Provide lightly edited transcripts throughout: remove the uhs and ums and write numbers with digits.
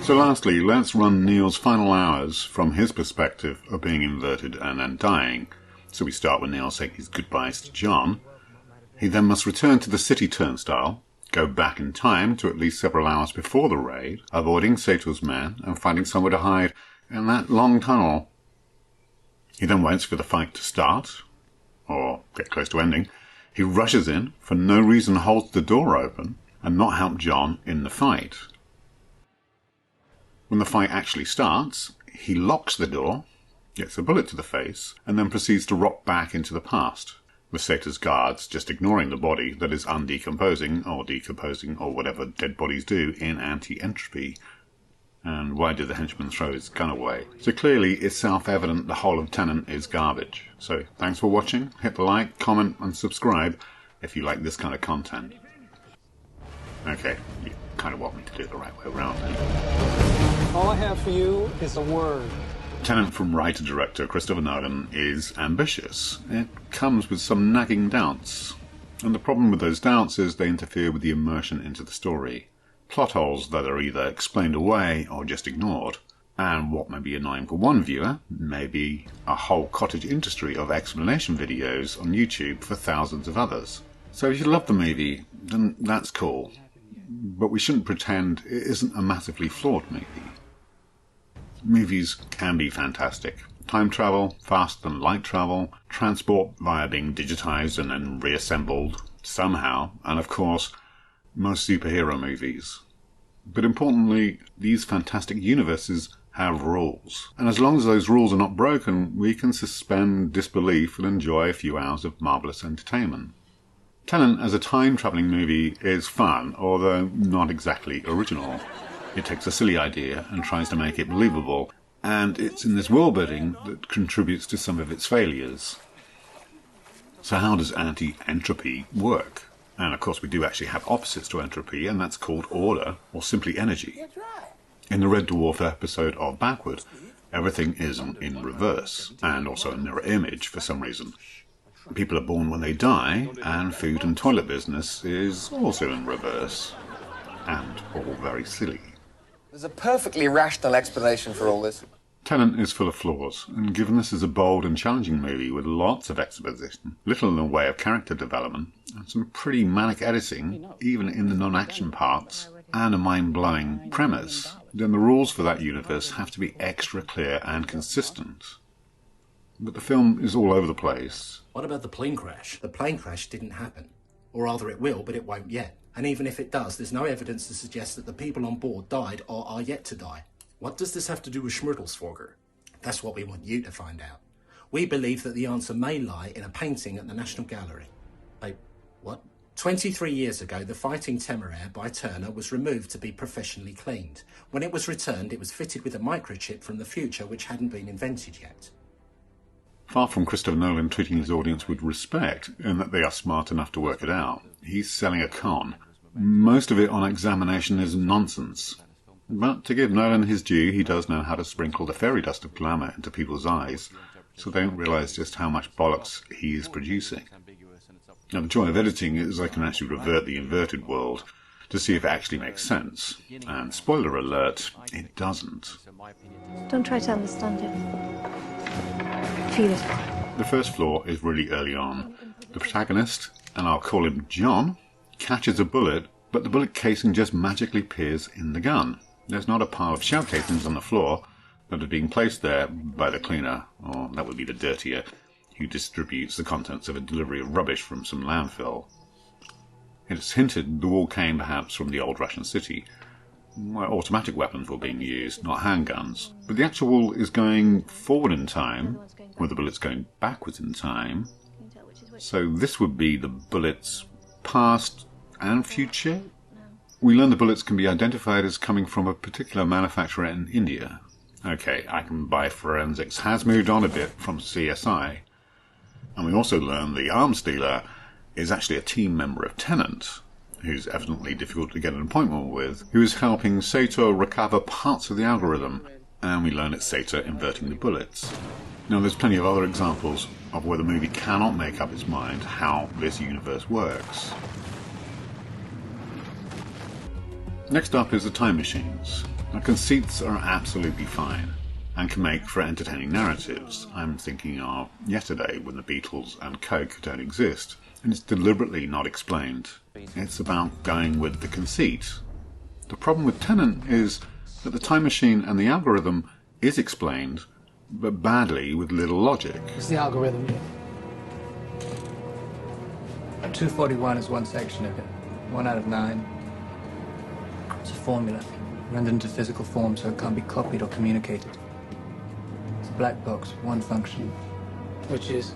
So lastly, let's run Neil's final hours from his perspective of being inverted and then dying. So we start with Neil saying his goodbyes to John. He then must return to the city turnstile, go back in time to at least several hours before the raid, avoiding Sato's men and finding somewhere to hide in that long tunnel. He then waits for the fight to start, or get close to ending. He rushes in, for no reason holds the door open, and not help John in the fight. When the fight actually starts, he locks the door, gets a bullet to the face, and then proceeds to rock back into the past, with Sato's guards just ignoring the body that is undecomposing, or whatever dead bodies do in anti-entropy. And why did the henchman throw his gun away? So clearly it's self-evident the whole of Tenet is garbage. So thanks for watching, hit the like, comment and subscribe if you like this kind of content. Okay, you kind of want me to do it the right way around then. All I have for you is a word. Tenet from writer-director Christopher Nolan is ambitious. It comes with some nagging doubts. And the problem with those doubts is they interfere with the immersion into the story. Plot holes that are either explained away or just ignored. And what may be annoying for one viewer may be a whole cottage industry of explanation videos on YouTube for thousands of others. So if you love the movie, then that's cool. But we shouldn't pretend it isn't a massively flawed movie. Movies can be fantastic. Time travel, faster than light travel, transport via being digitized and then reassembled somehow, and of course, most superhero movies. But importantly, these fantastic universes have rules. And as long as those rules are not broken, we can suspend disbelief and enjoy a few hours of marvellous entertainment. Tenet as a time-travelling movie is fun, although not exactly original. It takes a silly idea and tries to make it believable, and it's in this world-building that contributes to some of its failures. So how does anti-entropy work? And of course we do actually have opposites to entropy, and that's called order, or simply energy. In the Red Dwarf episode of Backwards, everything is in reverse, and also a mirror image for some reason. People are born when they die, and food and toilet business is also in reverse. And all very silly. There's a perfectly rational explanation for all this. Tenet is full of flaws, and given this is a bold and challenging movie with lots of exposition, little in the way of character development, and some pretty manic editing, even in the non-action parts, and a mind-blowing premise, then the rules for that universe have to be extra clear and consistent. But the film is all over the place. What about the plane crash? The plane crash didn't happen. Or rather it will, but it won't yet. And even if it does, there's no evidence to suggest that the people on board died or are yet to die. What does this have to do with Schmurtelsforger? That's what we want you to find out. We believe that the answer may lie in a painting at the National Gallery. Wait, what? 23 years ago, the Fighting Temeraire by Turner was removed to be professionally cleaned. When it was returned, it was fitted with a microchip from the future which hadn't been invented yet. Far from Christopher Nolan treating his audience with respect, in that they are smart enough to work it out, he's selling a con. Most of it on examination is nonsense. But to give Nolan his due, he does know how to sprinkle the fairy dust of glamour into people's eyes, so they don't realise just how much bollocks he is producing. Now the joy of editing is I can actually revert the inverted world to see if it actually makes sense. And spoiler alert, it doesn't. Don't try to understand it. Feel it. The first flaw is really early on. The protagonist, and I'll call him John, catches a bullet, but the bullet casing just magically appears in the gun. There's not a pile of shell casings on the floor that are being placed there by the cleaner, or that would be the dirtier, who distributes the contents of a delivery of rubbish from some landfill. It's hinted the all came perhaps from the old Russian city, where automatic weapons were being used, not handguns. But the actual wall is going forward in time, where the bullet's going backwards in time. So this would be the bullet's past and future. We learn the bullets can be identified as coming from a particular manufacturer in India. Okay, I can buy forensics has moved on a bit from CSI. And we also learn the arms dealer is actually a team member of Tenet, who's evidently difficult to get an appointment with, who is helping Sato recover parts of the algorithm, and we learn it's Sato inverting the bullets. Now there's plenty of other examples of where the movie cannot make up its mind how this universe works. Next up is the time machines. Now, conceits are absolutely fine and can make for entertaining narratives. I'm thinking of Yesterday, when the Beatles and Coke don't exist, and it's deliberately not explained. It's about going with the conceit. The problem with Tenet is that the time machine and the algorithm is explained, but badly with little logic. What's the algorithm? 241 is one section of it. 1 out of 9. It's a formula, rendered into physical form so it can't be copied or communicated. It's a black box, one function. Which is?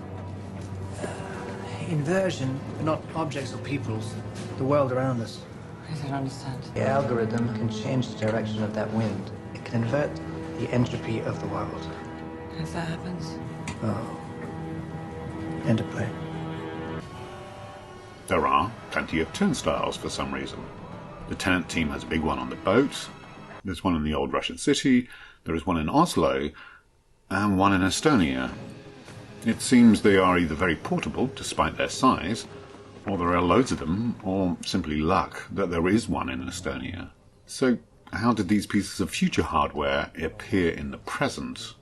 Inversion, but not objects or peoples. The world around us. I don't understand. The algorithm can change the direction of that wind. It can invert the entropy of the world. If that happens? Oh. Interplay. There are plenty of turnstiles for some reason. The Tenet team has a big one on the boat, there's one in the old Russian city, there is one in Oslo, and one in Estonia. It seems they are either very portable, despite their size, or there are loads of them, or simply luck that there is one in Estonia. So, how did these pieces of future hardware appear in the present?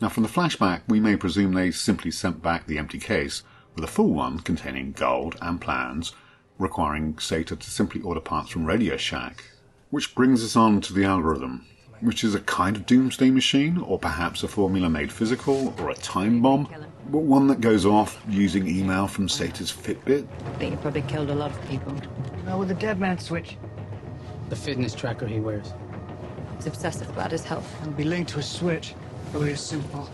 Now, from the flashback, we may presume they simply sent back the empty case with a full one containing gold and plans, requiring Sata to simply order parts from Radio Shack. Which brings us on to the algorithm, which is a kind of doomsday machine, or perhaps a formula made physical, or a time bomb, but one that goes off using email from Sata's Fitbit. I think you probably killed a lot of people. Now with the dead man switch. The fitness tracker he wears. He's obsessive about his health. It'll be linked to a switch. Really a simple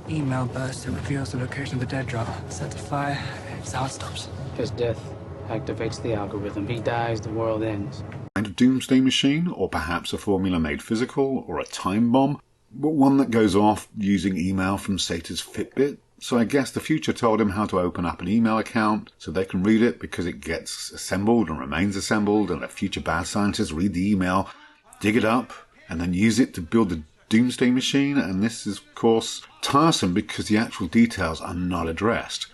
email burst that reveals the location of the dead drop. Set the fire, it's how it stops. His death activates the algorithm. He dies, the world ends. Kind of doomsday machine, or perhaps a formula made physical, or a time bomb, but one that goes off using email from Sata's Fitbit. So I guess the future told him how to open up an email account so they can read it because it gets assembled and remains assembled, and the future bad scientists read the email, dig it up, and then use it to build the doomsday machine. And this is, of course, tiresome because the actual details are not addressed,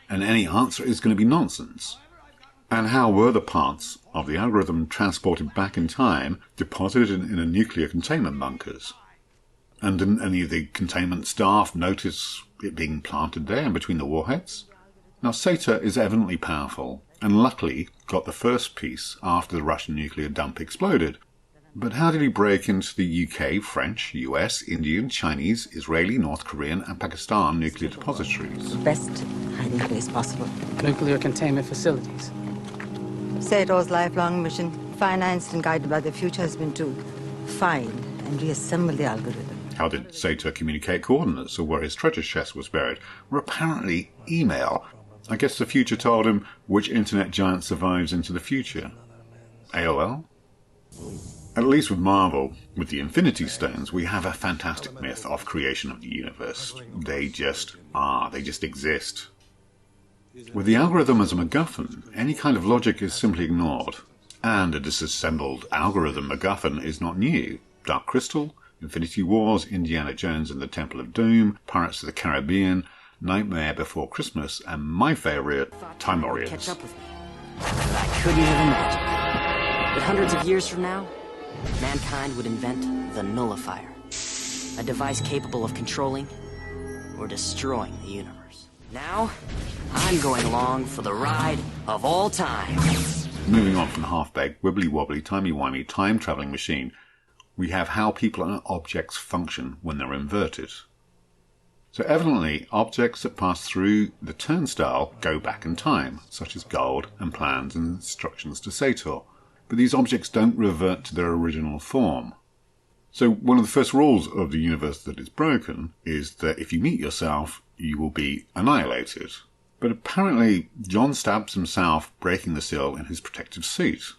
and any answer is going to be nonsense. And how were the parts of the algorithm transported back in time, deposited in a nuclear containment bunkers? And didn't any of the containment staff notice it being planted there in between the warheads? Now, Sata is evidently powerful, and luckily got the first piece after the Russian nuclear dump exploded. But how did he break into the UK, French, US, Indian, Chinese, Israeli, North Korean and Pakistan nuclear depositories? Best hiding place possible. Nuclear containment facilities. Sato's lifelong mission, financed and guided by the future, has been to find and reassemble the algorithm. How did Sata communicate coordinates of where his treasure chest was buried? Well, apparently email. I guess the future told him which internet giant survives into the future. AOL? At least with Marvel, with the Infinity Stones, we have a fantastic myth of creation of the universe. They just are. They just exist. With the algorithm as a MacGuffin, any kind of logic is simply ignored. And a disassembled algorithm MacGuffin is not new. Dark Crystal, Infinity Wars, Indiana Jones and the Temple of Doom, Pirates of the Caribbean, Nightmare Before Christmas, and my favourite, Time Warriors. Catch up with me. But I couldn't have imagined. That hundreds of years from now, mankind would invent the Nullifier, a device capable of controlling or destroying the universe. Now, I'm going along for the ride of all time. Moving on from half-baked, wibbly-wobbly, timey-wimey, time-travelling machine, we have how people and objects function when they're inverted. So evidently, objects that pass through the turnstile go back in time, such as gold and plans and instructions to Sator. But these objects don't revert to their original form. So one of the first rules of the universe that is broken is that if you meet yourself, you will be annihilated. But apparently, John stabs himself breaking the seal in his protective suit.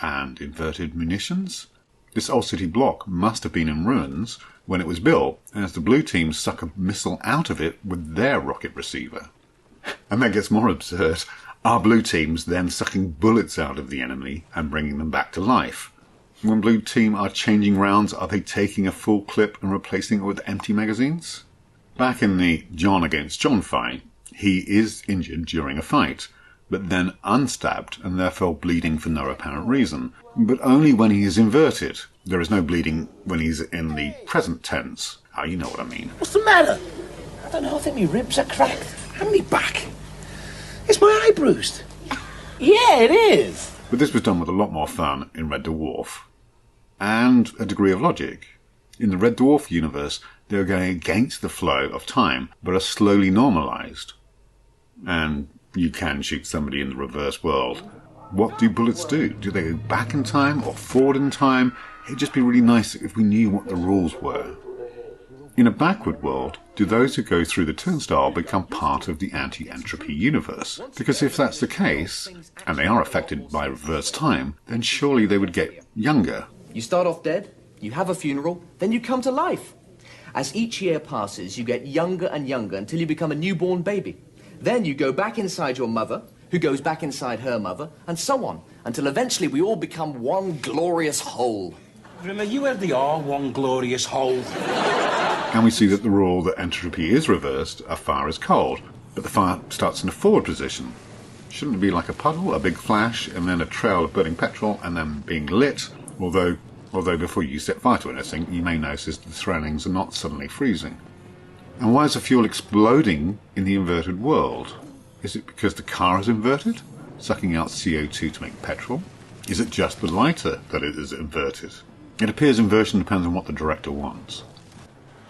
And inverted munitions? This old city block must have been in ruins when it was built, as the blue team suck a missile out of it with their rocket receiver. And that gets more absurd. Our blue teams then sucking bullets out of the enemy and bringing them back to life. When blue team are changing rounds, are they taking a full clip and replacing it with empty magazines? Back in the John against John fight, he is injured during a fight, but then unstabbed and therefore bleeding for no apparent reason. But only when he is inverted. There is no bleeding when he's in the present tense. Oh, you know what I mean. What's the matter? I don't know, I think my ribs are cracked. And me back. Is my eye bruised? Yeah, it is. But this was done with a lot more fun in Red Dwarf. And a degree of logic. In the Red Dwarf universe, they are going against the flow of time, but are slowly normalized. And you can shoot somebody in the reverse world. What do bullets do? Do they go back in time or forward in time? It'd just be really nice if we knew what the rules were. In a backward world, do those who go through the turnstile become part of the anti-entropy universe? Because if that's the case, and they are affected by reverse time, then surely they would get younger. You start off dead, you have a funeral, then you come to life. As each year passes, you get younger and younger until you become a newborn baby. Then you go back inside your mother, who goes back inside her mother, and so on, until eventually we all become one glorious whole. Rimmer, you heard the R, one glorious whole. And we see that the rule that entropy is reversed, a fire is cold, but the fire starts in a forward position. Shouldn't it be like a puddle, a big flash, and then a trail of burning petrol, and then being lit? Although before you set fire to anything, you may notice the surroundings are not suddenly freezing. And why is the fuel exploding in the inverted world? Is it because the car is inverted, sucking out CO2 to make petrol? Is it just the lighter that it is inverted? It appears inversion depends on what the director wants.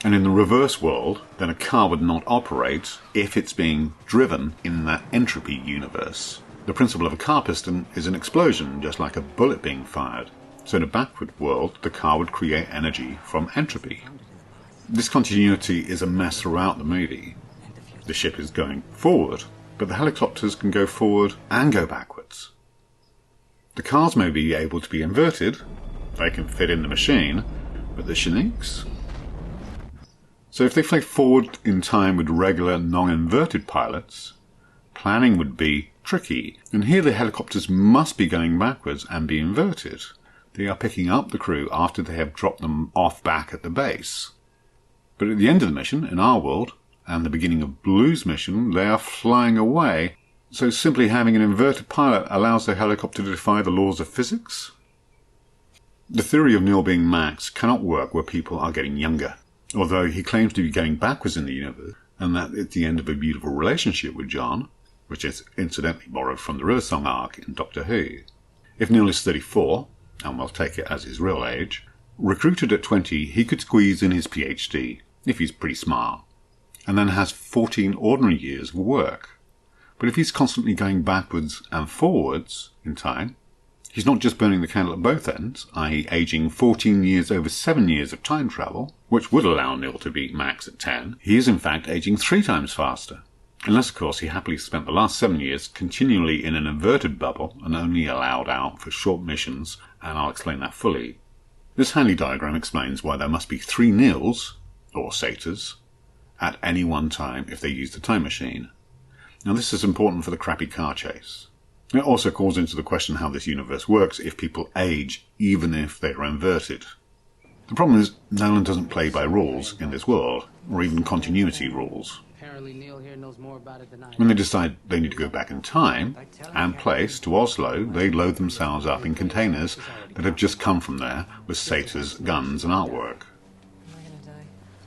And in the reverse world, then a car would not operate if it's being driven in that entropy universe. The principle of a car piston is an explosion, just like a bullet being fired. So in a backward world, the car would create energy from entropy. This continuity is a mess throughout the movie. The ship is going forward, but the helicopters can go forward and go backwards. The cars may be able to be inverted, they can fit in the machine, but the Chinook's? So if they fly forward in time with regular non-inverted pilots, planning would be tricky. And here the helicopters must be going backwards and be inverted. They are picking up the crew after they have dropped them off back at the base. But at the end of the mission, in our world, and the beginning of Blue's mission, they are flying away. So simply having an inverted pilot allows the helicopter to defy the laws of physics? The theory of Neil being Max cannot work where people are getting younger. Although he claims to be going backwards in the universe, and that it's the end of a beautiful relationship with John, which is incidentally borrowed from the River Song arc in Doctor Who. If Neil is 34, and we'll take it as his real age, recruited at 20, he could squeeze in his PhD, if he's pretty smart, and then has 14 ordinary years of work. But if he's constantly going backwards and forwards in time, he's not just burning the candle at both ends, i.e. aging 14 years over 7 years of time travel, which would allow Neil to beat Max at 10. He is in fact aging 3 times faster. Unless, of course, he happily spent the last 7 years continually in an inverted bubble and only allowed out for short missions, and I'll explain that fully. This handy diagram explains why there must be 3 Neils, or Satyrs, at any one time if they use the time machine. Now this is important for the crappy car chase. It also calls into the question how this universe works if people age, even if they are inverted. The problem is, Nolan doesn't play by rules in this world, or even continuity rules. When they decide they need to go back in time and place to Oslo, they load themselves up in containers that have just come from there with satyrs, guns and artwork.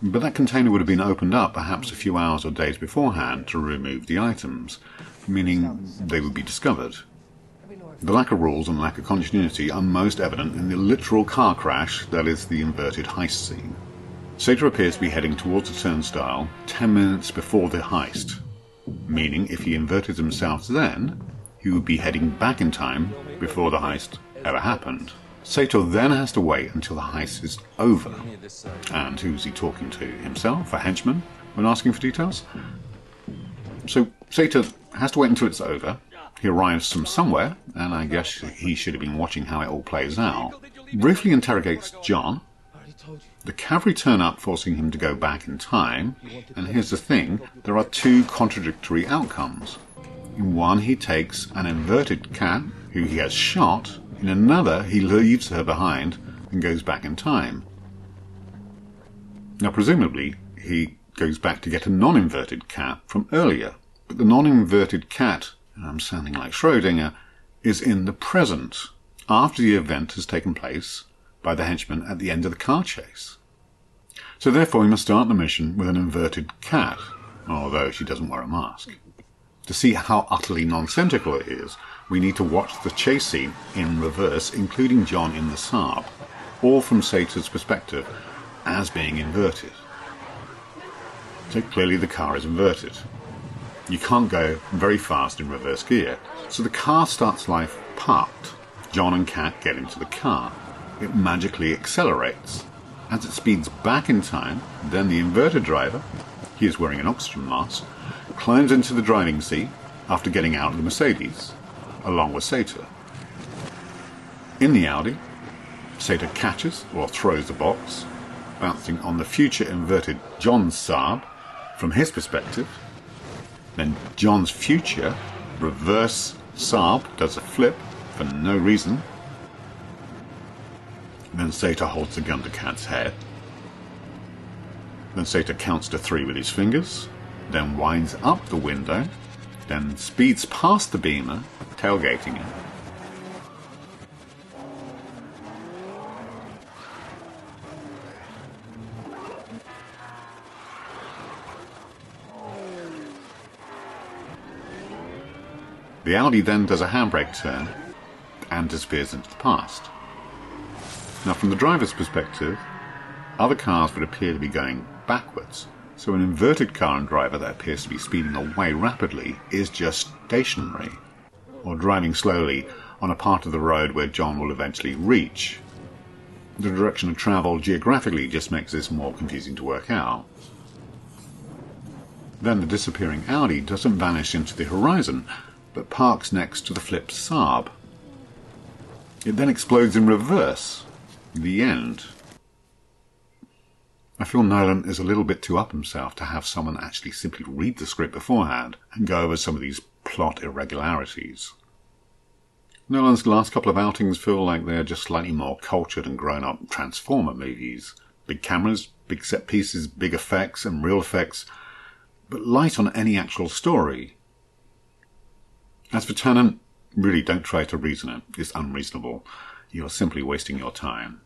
But that container would have been opened up perhaps a few hours or days beforehand to remove the items, meaning they would be discovered. The lack of rules and lack of continuity are most evident in the literal car crash that is the inverted heist scene. Satyr appears to be heading towards the turnstile 10 minutes before the heist, meaning if he inverted himself then, he would be heading back in time before the heist ever happened. Satyr then has to wait until the heist is over. And who's he talking to? Himself? A henchman? When asking for details? So Satyr has to wait until it's over. He arrives from somewhere, and I guess he should have been watching how it all plays out. Briefly interrogates John. The cavalry turn up, forcing him to go back in time. And here's the thing, there are 2 contradictory outcomes. In one, he takes an inverted cat, who he has shot. In another, he leaves her behind and goes back in time. Now, presumably, he goes back to get a non-inverted cat from earlier. But the non-inverted cat I'm sounding like Schrödinger, is in the present, after the event has taken place by the henchman at the end of the car chase. So therefore we must start the mission with an inverted cat, although she doesn't wear a mask. To see how utterly nonsensical it is, we need to watch the chase scene in reverse, including John in the Saab, all from Sator's perspective, as being inverted. So clearly the car is inverted. You can't go very fast in reverse gear, so the car starts life parked. John and Kat get into the car. It magically accelerates. As it speeds back in time, then the inverted driver, he is wearing an oxygen mask, climbs into the driving seat after getting out of the Mercedes, along with Sator. In the Audi, Sator catches or throws the box, bouncing on the future inverted John's Saab from his perspective. Then John's future reverse Saab does a flip for no reason. Then Sator holds the gun to Kat's head. Then Sator counts to 3 with his fingers, then winds up the window, then speeds past the Beamer, tailgating it. The Audi then does a handbrake turn and disappears into the past. Now from the driver's perspective, other cars would appear to be going backwards, so an inverted car and driver that appears to be speeding away rapidly is just stationary, or driving slowly on a part of the road where John will eventually reach. The direction of travel geographically just makes this more confusing to work out. Then the disappearing Audi doesn't vanish into the horizon, but parks next to the flipped Saab. It then explodes in reverse. The end. I feel Nolan is a little bit too up himself to have someone actually simply read the script beforehand and go over some of these plot irregularities. Nolan's last couple of outings feel like they're just slightly more cultured and grown-up Transformer movies. Big cameras, big set pieces, big effects and real effects, but light on any actual story. As for Tenet, really don't try to reason it. It's unreasonable. You are simply wasting your time.